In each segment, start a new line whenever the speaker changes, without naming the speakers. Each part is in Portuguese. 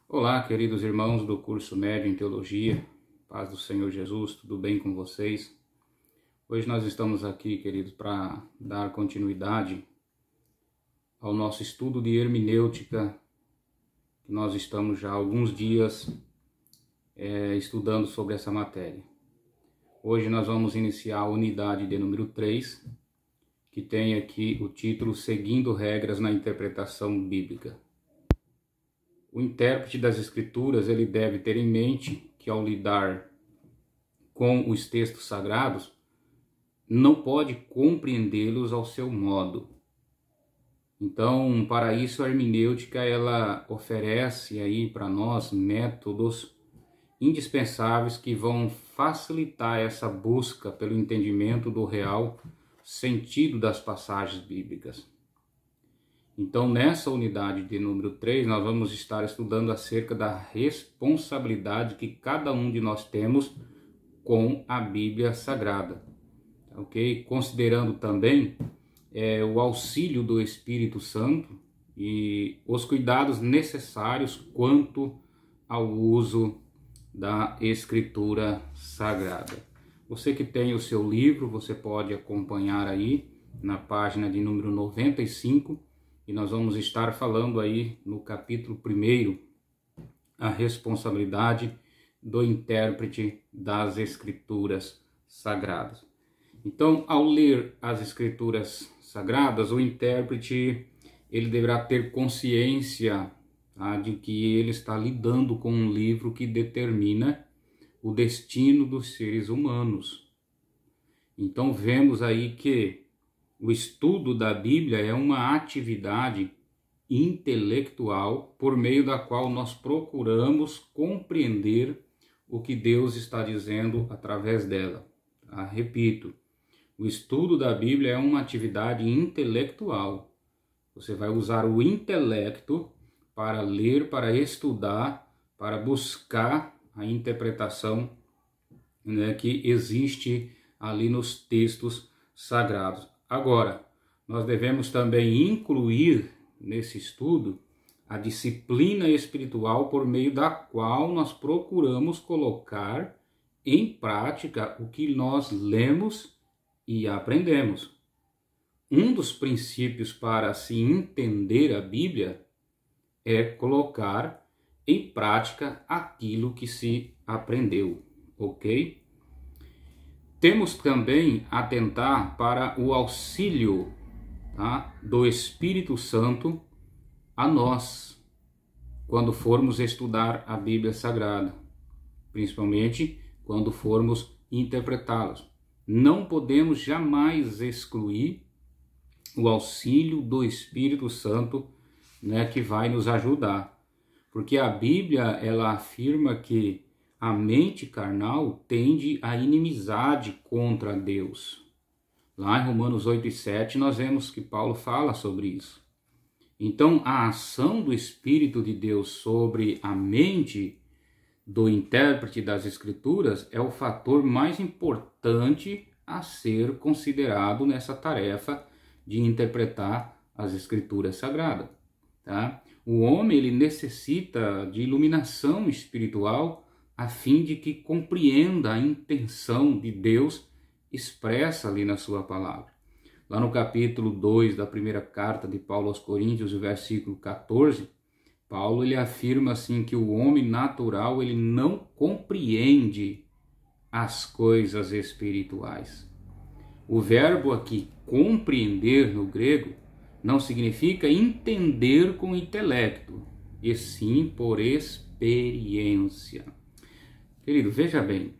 Olá, queridos irmãos do curso médio em Teologia, paz do Senhor Jesus, tudo bem com vocês? Hoje nós estamos aqui, queridos, para dar continuidade ao nosso estudo de hermenêutica, que nós estamos já há alguns dias estudando sobre essa matéria. Hoje nós vamos iniciar a unidade de número 3, que tem aqui o título Seguindo Regras na Interpretação Bíblica. O intérprete das Escrituras ele deve ter em mente que ao lidar com os textos sagrados, não pode compreendê-los ao seu modo. Então, para isso a hermenêutica ela oferece aí para nós métodos indispensáveis que vão facilitar essa busca pelo entendimento do real sentido das passagens bíblicas. Então, nessa unidade de número 3, nós vamos estar estudando acerca da responsabilidade que cada um de nós temos com a Bíblia Sagrada, ok? Considerando também o auxílio do Espírito Santo e os cuidados necessários quanto ao uso da Escritura Sagrada. Você que tem o seu livro, você pode acompanhar aí na página de número 95, e nós vamos estar falando aí no capítulo 1, a responsabilidade do intérprete das Escrituras Sagradas. Então, ao ler as Escrituras Sagradas, o intérprete ele deverá ter consciência de que ele está lidando com um livro que determina o destino dos seres humanos. Então, vemos aí que o estudo da Bíblia é uma atividade intelectual por meio da qual nós procuramos compreender o que Deus está dizendo através dela. Repito, o estudo da Bíblia é uma atividade intelectual. Você vai usar o intelecto para ler, para estudar, para buscar a interpretação, que existe ali nos textos sagrados. Agora, nós devemos também incluir nesse estudo a disciplina espiritual por meio da qual nós procuramos colocar em prática o que nós lemos e aprendemos. Um dos princípios para se entender a Bíblia é colocar em prática aquilo que se aprendeu, ok? Temos também atentar para o auxílio do Espírito Santo a nós, quando formos estudar a Bíblia Sagrada, principalmente quando formos interpretá-las. Não podemos jamais excluir o auxílio do Espírito Santo, que vai nos ajudar, porque a Bíblia ela afirma que a mente carnal tende à inimizade contra Deus. Lá em Romanos 8:7 nós vemos que Paulo fala sobre isso. Então a ação do Espírito de Deus sobre a mente do intérprete das Escrituras é o fator mais importante a ser considerado nessa tarefa de interpretar as Escrituras Sagradas. O homem ele necessita de iluminação espiritual a fim de que compreenda a intenção de Deus expressa ali na sua palavra. Lá no capítulo 2 da primeira carta de Paulo aos Coríntios, versículo 14, Paulo ele afirma assim que o homem natural ele não compreende as coisas espirituais. O verbo aqui, compreender no grego, não significa entender com o intelecto, e sim por experiência. Querido, veja bem,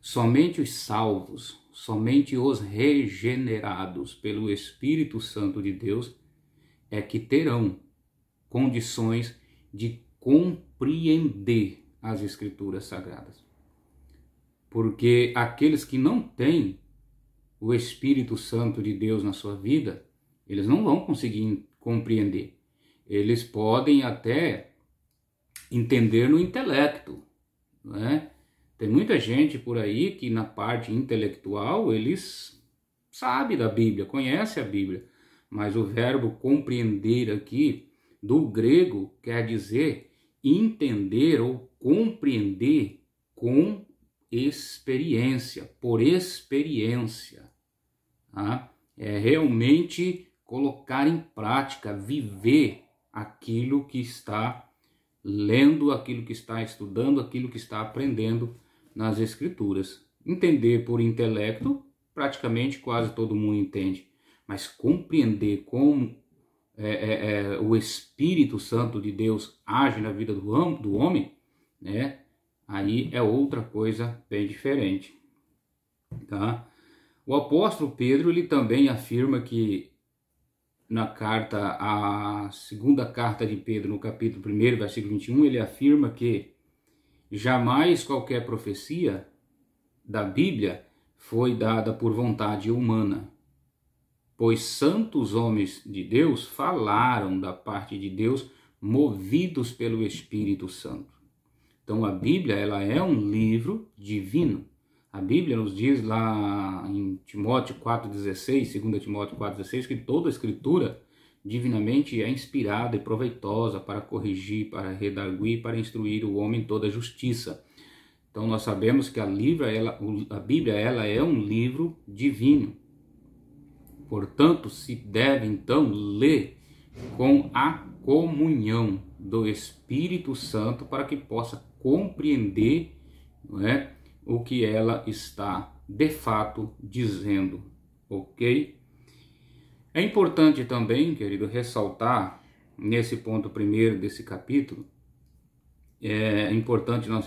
somente os salvos, somente os regenerados pelo Espírito Santo de Deus é que terão condições de compreender as Escrituras Sagradas. Porque aqueles que não têm o Espírito Santo de Deus na sua vida, eles não vão conseguir compreender. Eles podem até entender no intelecto, não é? Tem muita gente por aí que na parte intelectual eles sabem da Bíblia, conhecem a Bíblia, mas o verbo compreender aqui do grego quer dizer entender ou compreender com experiência, por experiência. Tá? É realmente colocar em prática, viver aquilo que está lendo, aquilo que está estudando, aquilo que está aprendendo nas Escrituras. Entender por intelecto, praticamente quase todo mundo entende, mas compreender como o Espírito Santo de Deus age na vida do homem, né? Aí é outra coisa bem diferente, tá? O apóstolo Pedro, ele também afirma que na carta, a segunda carta de Pedro, no capítulo 1, versículo 21, ele afirma que jamais qualquer profecia da Bíblia foi dada por vontade humana, pois santos homens de Deus falaram da parte de Deus, movidos pelo Espírito Santo. Então a Bíblia, ela é um livro divino. A Bíblia nos diz lá em Timóteo 4,16, 2 Timóteo 4,16, que toda a Escritura divinamente é inspirada e proveitosa para corrigir, para redarguir, para instruir o homem em toda a justiça. Então nós sabemos que a Bíblia ela é um livro divino. Portanto, se deve então ler com a comunhão do Espírito Santo para que possa compreender, não é, o que ela está de fato dizendo, ok? É importante também, querido, ressaltar nesse ponto primeiro desse capítulo, é importante nós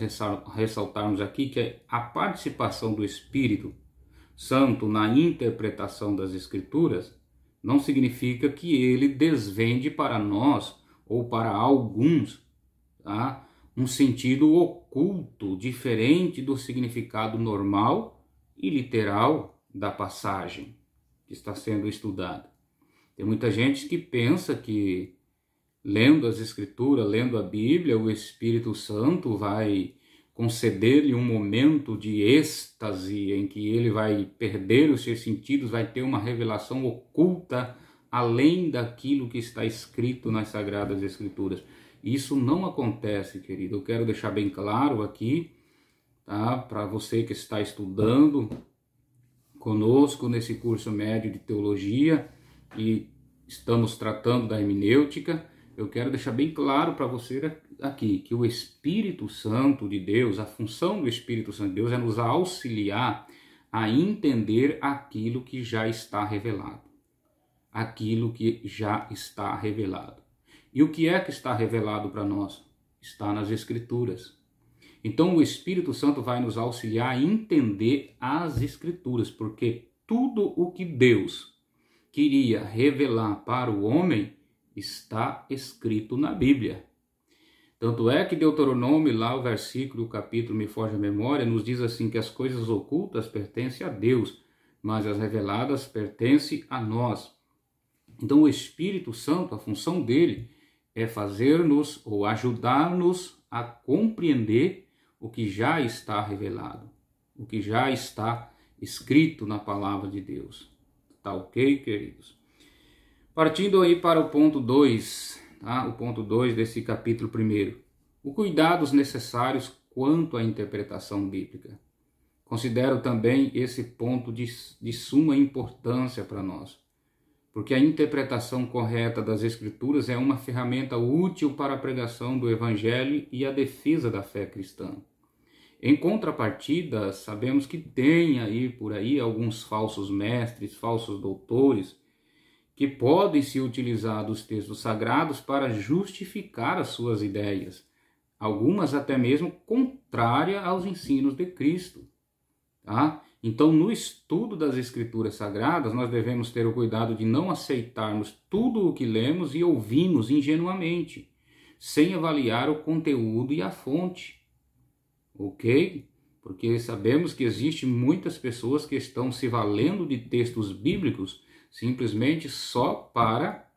ressaltarmos aqui que a participação do Espírito Santo na interpretação das Escrituras não significa que ele desvende para nós ou para alguns, tá, um sentido oculto, diferente do significado normal e literal da passagem que está sendo estudada. Tem muita gente que pensa que lendo as Escrituras, lendo a Bíblia, o Espírito Santo vai conceder-lhe um momento de êxtase em que ele vai perder os seus sentidos, vai ter uma revelação oculta além daquilo que está escrito nas Sagradas Escrituras. Isso não acontece, querido. Eu quero deixar bem claro aqui, tá? Para você que está estudando conosco nesse curso médio de teologia e estamos tratando da hermenêutica, eu quero deixar bem claro para você aqui que o Espírito Santo de Deus, a função do Espírito Santo de Deus é nos auxiliar a entender aquilo que já está revelado. Aquilo que já está revelado. E o que é que está revelado para nós? Está nas Escrituras. Então o Espírito Santo vai nos auxiliar a entender as Escrituras, porque tudo o que Deus queria revelar para o homem está escrito na Bíblia. Tanto é que Deuteronômio, lá o versículo, o capítulo, me foge a memória, nos diz assim que as coisas ocultas pertencem a Deus, mas as reveladas pertencem a nós. Então o Espírito Santo, a função dele é fazer-nos ou ajudar-nos a compreender o que já está revelado, o que já está escrito na palavra de Deus. Tá ok, queridos? Partindo aí para o ponto 2, tá? O ponto 2 desse capítulo 1. Os cuidados necessários quanto à interpretação bíblica. Considero também esse ponto de suma importância para nós, porque a interpretação correta das Escrituras é uma ferramenta útil para a pregação do Evangelho e a defesa da fé cristã. Em contrapartida, sabemos que tem aí por aí alguns falsos mestres, falsos doutores, que podem se utilizar dos textos sagrados para justificar as suas ideias, algumas até mesmo contrárias aos ensinos de Cristo. Tá? Então, no estudo das Escrituras Sagradas, nós devemos ter o cuidado de não aceitarmos tudo o que lemos e ouvimos ingenuamente, sem avaliar o conteúdo e a fonte. Ok? Porque sabemos que existem muitas pessoas que estão se valendo de textos bíblicos simplesmente só para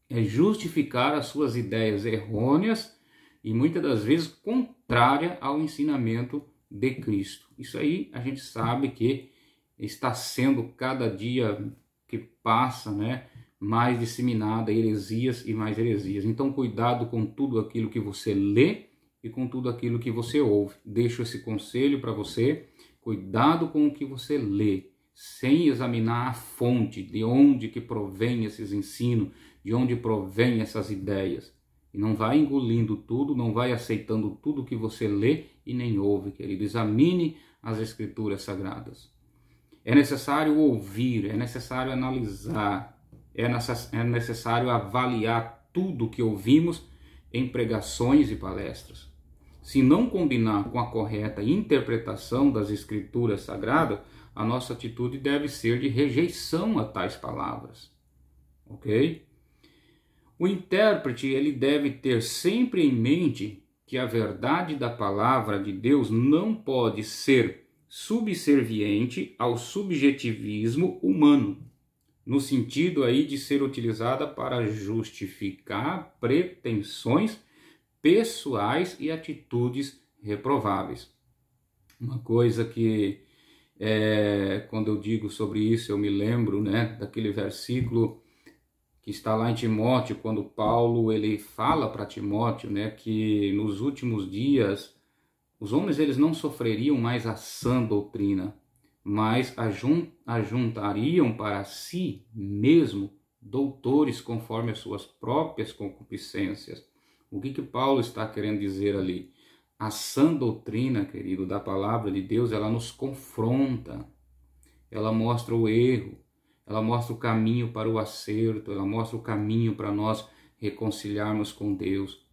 justificar as suas ideias errôneas e muitas das vezes contrária ao ensinamento de Cristo. Isso aí a gente sabe que está sendo cada dia que passa, né, mais disseminada heresias e mais heresias. Então, cuidado com tudo aquilo que você lê e com tudo aquilo que você ouve. Deixo esse conselho para você. Cuidado com o que você lê, sem examinar a fonte, de onde que provém esses ensinos, de onde provém essas ideias. E não vai engolindo tudo, não vai aceitando tudo que você lê e nem ouve, querido. Examine as Escrituras Sagradas. É necessário ouvir, é necessário analisar, é necessário avaliar tudo que ouvimos em pregações e palestras. Se não combinar com a correta interpretação das Escrituras Sagradas, a nossa atitude deve ser de rejeição a tais palavras. Ok? O intérprete ele deve ter sempre em mente que a verdade da palavra de Deus não pode ser subserviente ao subjetivismo humano, no sentido aí de ser utilizada para justificar pretensões pessoais e atitudes reprováveis. Uma coisa que, quando eu digo sobre isso, eu me lembro, daquele versículo que está lá em Timóteo, quando Paulo ele fala para Timóteo, que nos últimos dias os homens eles não sofreriam mais a sã doutrina, mas ajuntariam para si mesmo doutores conforme as suas próprias concupiscências. O que Paulo está querendo dizer ali? A sã doutrina, querido, da palavra de Deus, ela nos confronta, ela mostra o erro, ela mostra o caminho para o acerto, ela mostra o caminho para nós reconciliarmos com Deus.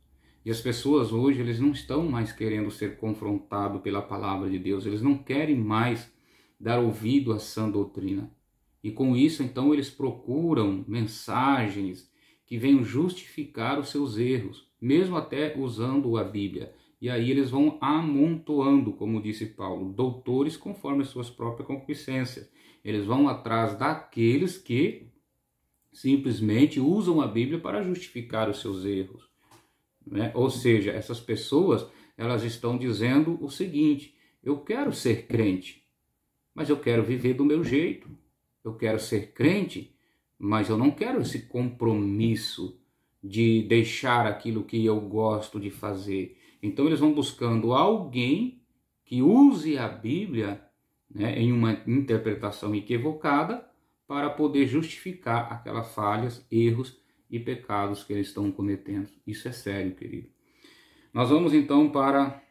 E as pessoas hoje, eles não estão mais querendo ser confrontados pela palavra de Deus, eles não querem mais dar ouvido à sã doutrina. E com isso, então, eles procuram mensagens que venham justificar os seus erros, mesmo até usando a Bíblia. E aí eles vão amontoando, como disse Paulo, doutores conforme as suas próprias concupiscências. Eles vão atrás daqueles que simplesmente usam a Bíblia para justificar os seus erros. Ou seja, essas pessoas, elas estão dizendo o seguinte: eu quero ser crente, mas eu quero viver do meu jeito. Eu quero ser crente, mas eu não quero esse compromisso de deixar aquilo que eu gosto de fazer. Então eles vão buscando alguém que use a Bíblia em uma interpretação equivocada para poder justificar aquelas falhas, erros e pecados que eles estão cometendo. Isso é sério, querido. Nós vamos então para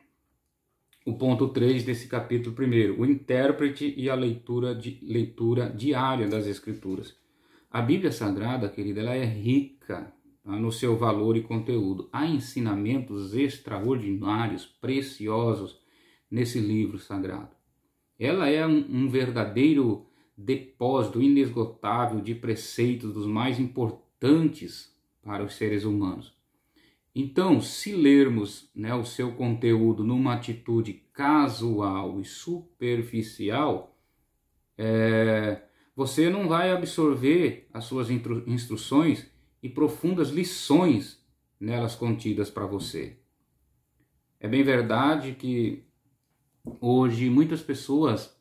o ponto 3 desse capítulo 1, o intérprete e a leitura diária das Escrituras. A Bíblia Sagrada, querida, ela é rica no seu valor e conteúdo. Há ensinamentos extraordinários, preciosos nesse livro sagrado. Ela é um verdadeiro depósito inesgotável de preceitos dos mais importantes para os seres humanos. Então, se lermos o seu conteúdo numa atitude casual e superficial, você não vai absorver as suas instruções e profundas lições nelas contidas para você. É bem verdade que hoje muitas pessoas,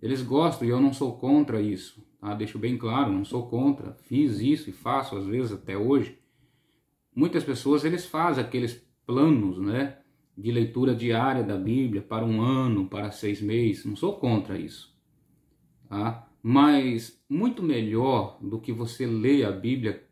eles gostam, e eu não sou contra isso, tá? Deixo bem claro, não sou contra, fiz isso e faço às vezes até hoje. Muitas pessoas, eles fazem aqueles planos, de leitura diária da Bíblia para 1 ano, para 6 meses, não sou contra isso, tá? Mas muito melhor do que você ler a Bíblia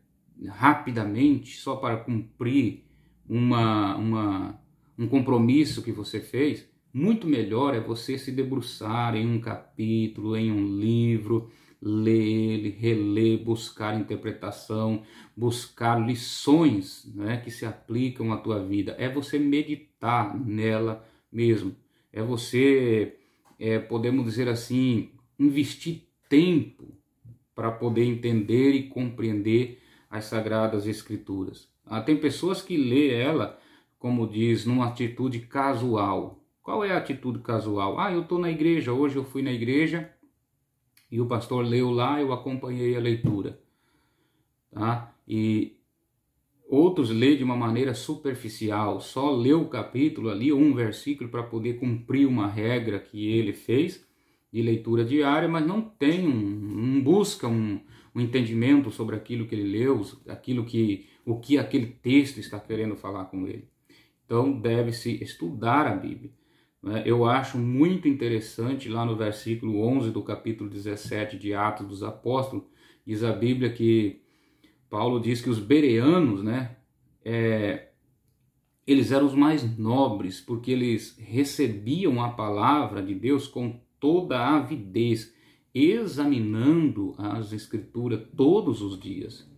rapidamente, só para cumprir um compromisso que você fez, muito melhor é você se debruçar em um capítulo, em um livro, ler ele, reler, buscar interpretação, buscar lições que se aplicam à tua vida. É você meditar nela mesmo. É você, podemos dizer assim, investir tempo para poder entender e compreender as Sagradas Escrituras. Tem pessoas que lê ela, como diz, numa atitude casual. Qual é a atitude casual? Eu estou na igreja, hoje eu fui na igreja e o pastor leu lá, eu acompanhei a leitura. Tá? E outros lê de uma maneira superficial, só lê o capítulo ali, um versículo para poder cumprir uma regra que ele fez de leitura diária, mas não tem, não busca um entendimento sobre aquilo que ele leu, o que aquele texto está querendo falar com ele. Então deve-se estudar a Bíblia. Eu acho muito interessante lá no versículo 11 do capítulo 17 de Atos dos Apóstolos, diz a Bíblia que Paulo diz que os bereanos, eles eram os mais nobres, porque eles recebiam a palavra de Deus com toda a avidez, examinando as Escrituras todos os dias.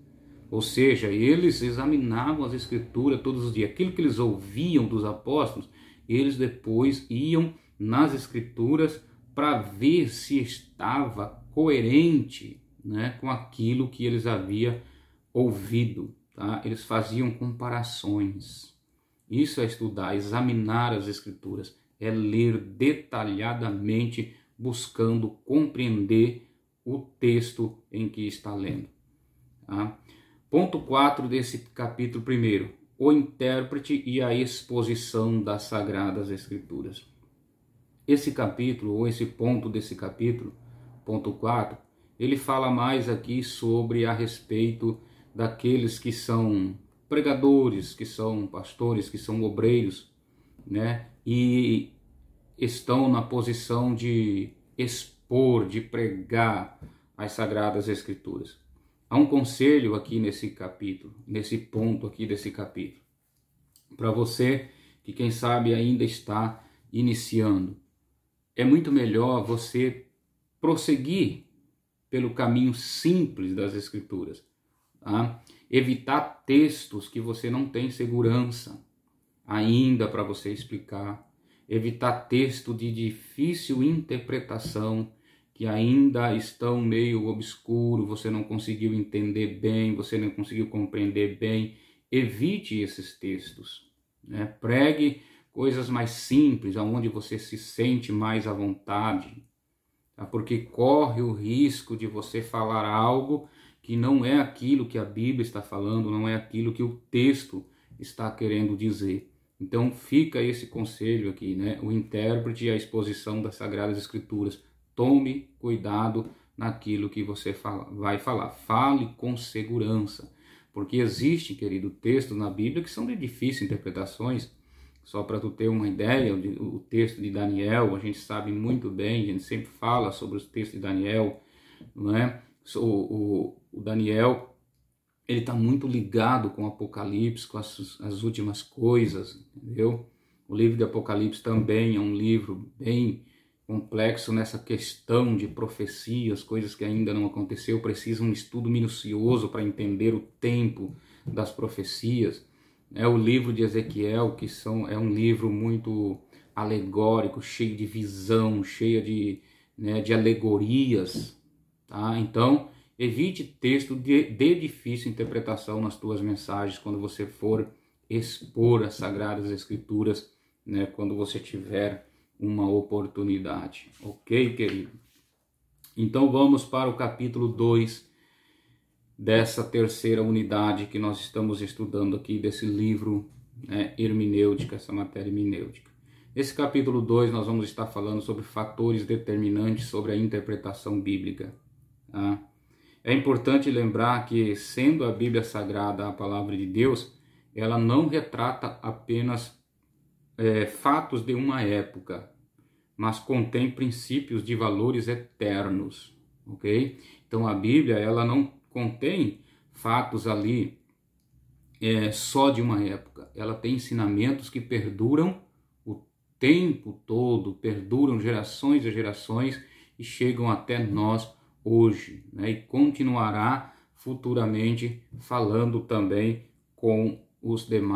Ou seja, eles examinavam as Escrituras todos os dias. Aquilo que eles ouviam dos apóstolos, eles depois iam nas Escrituras para ver se estava coerente, com aquilo que eles haviam ouvido. Tá? Eles faziam comparações. Isso é estudar, examinar as Escrituras, é ler detalhadamente, buscando compreender o texto em que está lendo. Tá? Ponto 4 desse capítulo 1, o intérprete e a exposição das Sagradas Escrituras. Esse capítulo, ou esse ponto desse capítulo, ponto 4, ele fala mais aqui sobre a respeito daqueles que são pregadores, que são pastores, que são obreiros, e estão na posição de expor, de pregar as Sagradas Escrituras. Há um conselho aqui nesse capítulo, nesse ponto aqui desse capítulo, para você que quem sabe ainda está iniciando. É muito melhor você prosseguir pelo caminho simples das Escrituras, tá? Evitar textos que você não tem segurança ainda para você explicar, evitar texto de difícil interpretação, que ainda estão meio obscuro, você não conseguiu entender bem, você não conseguiu compreender bem. Evite esses textos, Pregue coisas mais simples, onde você se sente mais à vontade, tá? Porque corre o risco de você falar algo que não é aquilo que a Bíblia está falando, não é aquilo que o texto está querendo dizer. Então fica esse conselho aqui, o intérprete e a exposição das Sagradas Escrituras. Tome cuidado naquilo que você vai falar. Fale com segurança. Porque existe, querido, textos na Bíblia que são de difíceis interpretações. Só para tu ter uma ideia, o texto de Daniel, a gente sabe muito bem, a gente sempre fala sobre os textos de Daniel, O Daniel, ele está muito ligado com o Apocalipse, com as últimas coisas, entendeu? O livro de Apocalipse também é um livro bem complexo nessa questão de profecias, coisas que ainda não aconteceu, precisa um estudo minucioso para entender o tempo das profecias. O livro de Ezequiel, é um livro muito alegórico, cheio de visão, cheio de alegorias, tá? Então, evite texto de difícil interpretação nas tuas mensagens quando você for expor as Sagradas Escrituras, quando você tiver uma oportunidade. Ok, querido? Então vamos para o capítulo 2 dessa terceira unidade que nós estamos estudando aqui, desse livro hermenêutica, essa matéria hermenêutica. Nesse capítulo 2 nós vamos estar falando sobre fatores determinantes sobre a interpretação bíblica. Tá? É importante lembrar que, sendo a Bíblia Sagrada a palavra de Deus, ela não retrata apenas fatos de uma época, mas contém princípios de valores eternos, ok? Então a Bíblia, ela não contém fatos ali só de uma época, ela tem ensinamentos que perduram o tempo todo, perduram gerações e gerações e chegam até nós hoje, e continuará futuramente falando também com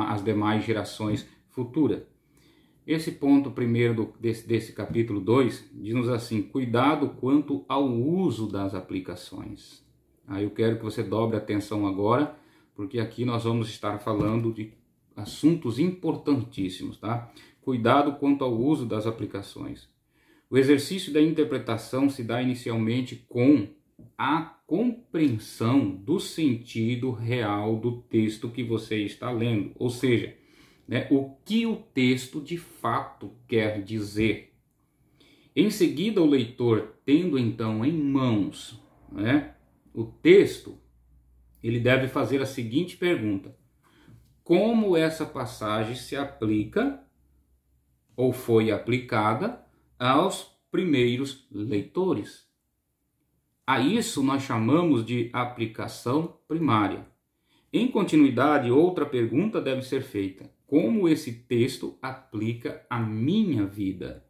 as demais gerações futuras. Esse ponto primeiro desse capítulo 2 diz-nos assim: cuidado quanto ao uso das aplicações. Eu quero que você dobre a atenção agora, porque aqui nós vamos estar falando de assuntos importantíssimos, tá? Cuidado quanto ao uso das aplicações. O exercício da interpretação se dá inicialmente com a compreensão do sentido real do texto que você está lendo, ou seja, o que o texto de fato quer dizer. Em seguida, o leitor, tendo então em mãos o texto, ele deve fazer a seguinte pergunta: como essa passagem se aplica ou foi aplicada aos primeiros leitores? A isso nós chamamos de aplicação primária. Em continuidade, outra pergunta deve ser feita: como esse texto aplica à minha vida?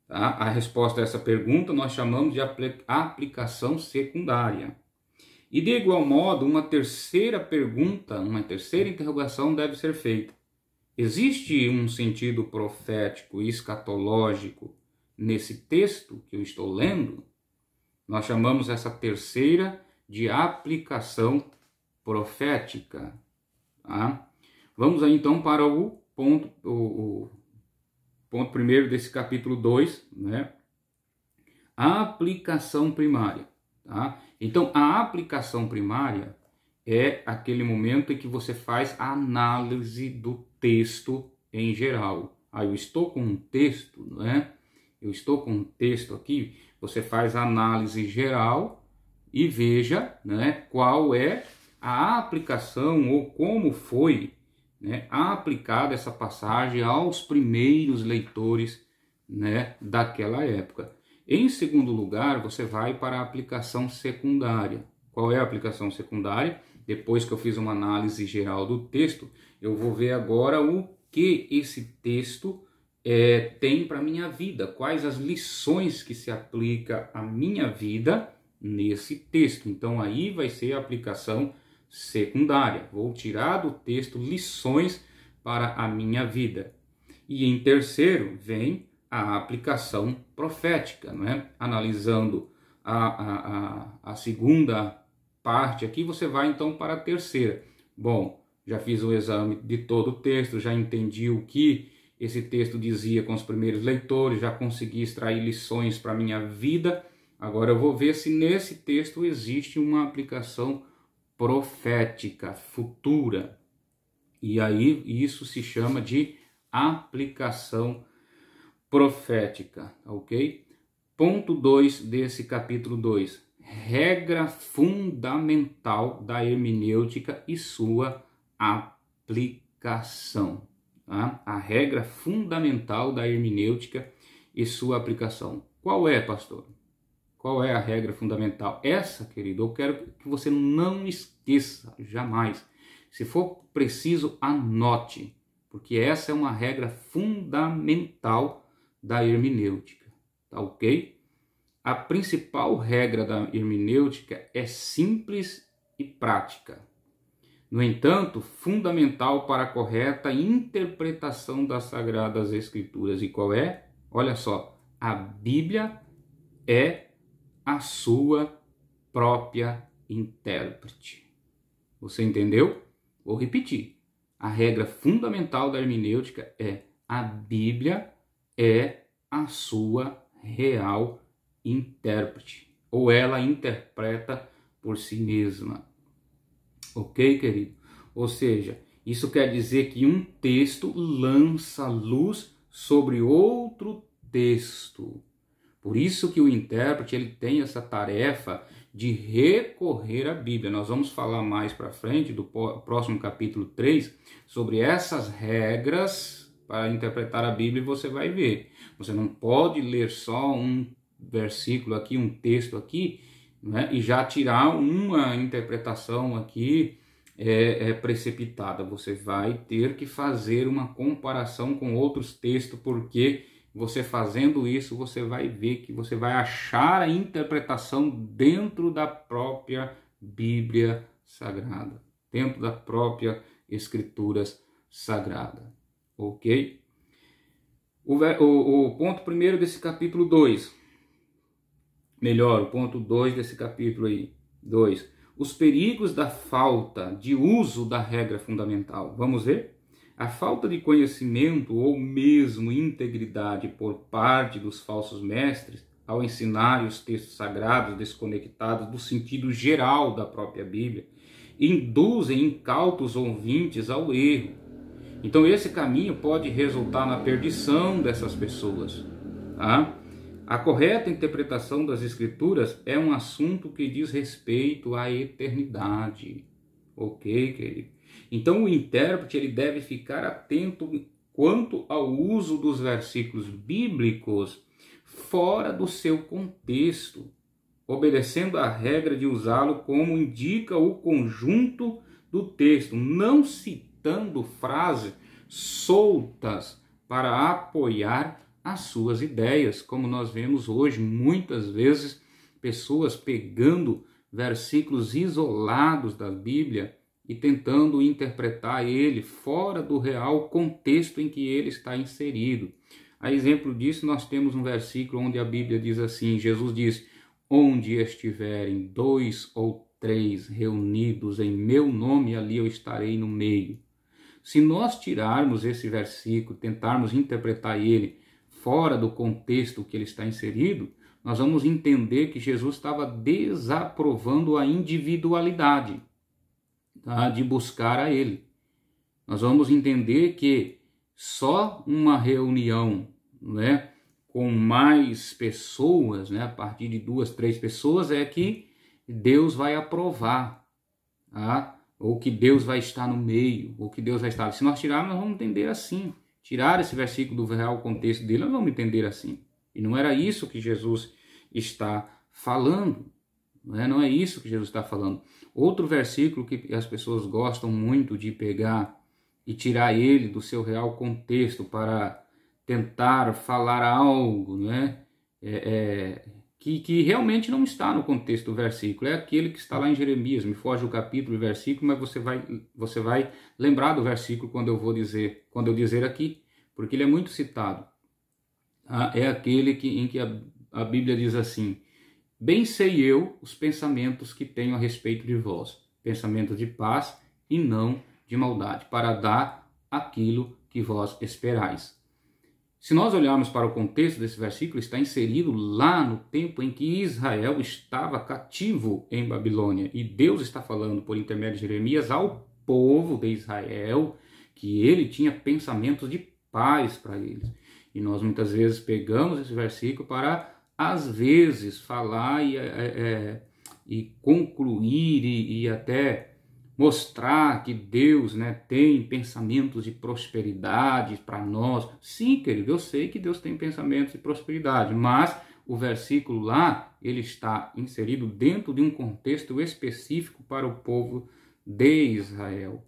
Tá? A resposta a essa pergunta nós chamamos de aplicação secundária. E de igual modo, uma terceira pergunta, uma terceira interrogação deve ser feita: existe um sentido profético e escatológico nesse texto que eu estou lendo? Nós chamamos essa terceira de aplicação profética. Tá? Vamos aí então para o ponto primeiro desse capítulo 2, né? A aplicação primária. Tá? Então, a aplicação primária é aquele momento em que você faz a análise do texto em geral. Eu estou com um texto, né? Eu estou com um texto aqui. Você faz a análise geral e veja, né, qual é a aplicação ou como foi, né, aplicada essa passagem aos primeiros leitores, né, daquela época. Em segundo lugar, você vai para a aplicação secundária. Qual é a aplicação secundária? Depois que eu fiz uma análise geral do texto, eu vou ver agora o que esse texto tem para a minha vida. Quais as lições que se aplica à minha vida nesse texto. Então aí vai ser a aplicação secundária. Vou tirar do texto lições para a minha vida. E em terceiro vem a aplicação profética, não é? Analisando a segunda parte aqui, você vai então para a terceira. Bom, já fiz o exame de todo o texto, já entendi o que esse texto dizia com os primeiros leitores, já consegui extrair lições para a minha vida. Agora eu vou ver se nesse texto existe uma aplicação profética futura. E aí isso se chama de aplicação profética, ok? Ponto 2 desse capítulo 2. Regra fundamental da hermenêutica e sua aplicação. Tá? A regra fundamental da hermenêutica e sua aplicação. Qual é, pastor? Qual é a regra fundamental? Essa, querido, eu quero que você não esqueça jamais. Se for preciso, anote, porque essa é uma regra fundamental da hermenêutica, tá ok? A principal regra da hermenêutica é simples e prática. No entanto, fundamental para a correta interpretação das Sagradas Escrituras. E qual é? Olha só, a Bíblia é a sua própria intérprete. Você entendeu? Vou repetir. A regra fundamental da hermenêutica é: a Bíblia é a sua real intérprete, ou ela interpreta por si mesma. Ok, querido? Ou seja, isso quer dizer que um texto lança luz sobre outro texto. Por isso que o intérprete ele tem essa tarefa de recorrer à Bíblia. Nós vamos falar mais para frente, do próximo capítulo 3, sobre essas regras para interpretar a Bíblia, e você vai ver. Você não pode ler só um versículo aqui, um texto aqui, né, e já tirar uma interpretação aqui precipitada. Você vai ter que fazer uma comparação com outros textos, porque você fazendo isso, você vai ver que você vai achar a interpretação dentro da própria Bíblia Sagrada, dentro da própria Escrituras Sagrada, ok? O ponto primeiro desse capítulo 2, o ponto 2 desse capítulo aí, 2, os perigos da falta de uso da regra fundamental. Vamos ver? A falta de conhecimento ou mesmo integridade por parte dos falsos mestres ao ensinar os textos sagrados desconectados do sentido geral da própria Bíblia induzem incautos ouvintes ao erro. Então esse caminho pode resultar na perdição dessas pessoas. Tá? A correta interpretação das Escrituras é um assunto que diz respeito à eternidade. Ok, querido? Então o intérprete ele deve ficar atento quanto ao uso dos versículos bíblicos fora do seu contexto, obedecendo à regra de usá-lo como indica o conjunto do texto, não citando frases soltas para apoiar as suas ideias, como nós vemos hoje muitas vezes pessoas pegando versículos isolados da Bíblia e tentando interpretar ele fora do real contexto em que ele está inserido. A exemplo disso, nós temos um versículo onde a Bíblia diz assim, Jesus diz, onde estiverem 2 ou 3 reunidos em meu nome, ali eu estarei no meio. Se nós tirarmos esse versículo, tentarmos interpretar ele fora do contexto que ele está inserido, nós vamos entender que Jesus estava desaprovando a individualidade, tá, de buscar a ele. Nós vamos entender que só uma reunião, né, com mais pessoas, né, a partir de 2, 3 pessoas, é que Deus vai aprovar, tá? Ou que Deus vai estar no meio, ou que Deus vai estar... Se nós tirarmos, nós vamos entender assim. Tirar esse versículo do real contexto dele, nós vamos entender assim. E não era isso que Jesus está falando. Não é isso que Jesus está falando. Outro versículo que as pessoas gostam muito de pegar e tirar ele do seu real contexto para tentar falar algo, né? Que realmente não está no contexto do versículo. É aquele que está lá em Jeremias. Me foge o capítulo e versículo, mas você vai lembrar do versículo quando eu dizer aqui, porque ele é muito citado. É aquele em que a Bíblia diz assim, bem sei eu os pensamentos que tenho a respeito de vós, pensamentos de paz e não de maldade, para dar aquilo que vós esperais. Se nós olharmos para o contexto desse versículo, está inserido lá no tempo em que Israel estava cativo em Babilônia. E Deus está falando por intermédio de Jeremias ao povo de Israel que ele tinha pensamentos de paz para eles. E nós muitas vezes pegamos esse versículo para, às vezes, falar e concluir e até mostrar que Deus, né, tem pensamentos de prosperidade para nós. Sim, querido, eu sei que Deus tem pensamentos de prosperidade, mas o versículo lá, ele está inserido dentro de um contexto específico para o povo de Israel.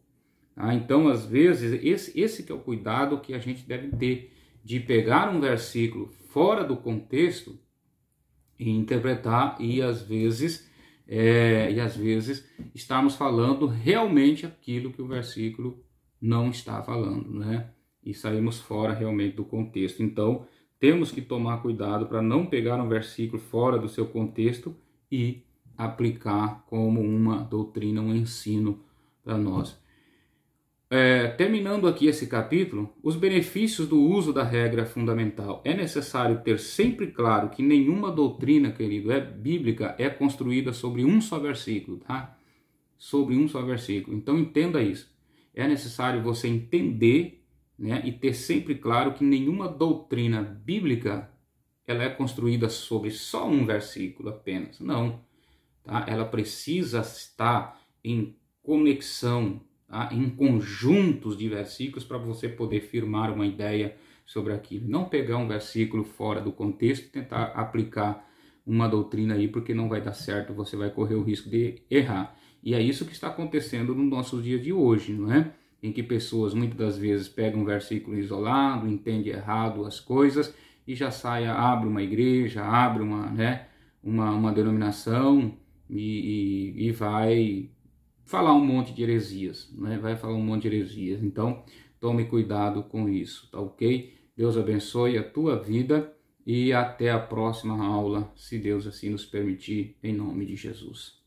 Então, às vezes, esse que é o cuidado que a gente deve ter, de pegar um versículo fora do contexto e interpretar e às vezes estamos falando realmente aquilo que o versículo não está falando, né? E saímos fora realmente do contexto. Então, temos que tomar cuidado para não pegar um versículo fora do seu contexto e aplicar como uma doutrina, um ensino para nós. Terminando aqui esse capítulo, os benefícios do uso da regra fundamental. É necessário ter sempre claro que nenhuma doutrina, querido, bíblica é construída sobre um só versículo, tá? Sobre um só versículo. Então entenda isso. É necessário você entender, né, e ter sempre claro que nenhuma doutrina bíblica ela é construída sobre só um versículo apenas. Não. Tá? Ela precisa estar em conexão, tá? Em conjuntos de versículos para você poder firmar uma ideia sobre aquilo. Não pegar um versículo fora do contexto e tentar aplicar uma doutrina aí, porque não vai dar certo, você vai correr o risco de errar. E é isso que está acontecendo no nosso dia de hoje, não é? Em que pessoas muitas das vezes pegam um versículo isolado, entendem errado as coisas e já abre uma igreja, abre uma denominação e vai falar um monte de heresias, né? Vai falar um monte de heresias. Então, tome cuidado com isso, tá ok? Deus abençoe a tua vida e até a próxima aula, se Deus assim nos permitir, em nome de Jesus.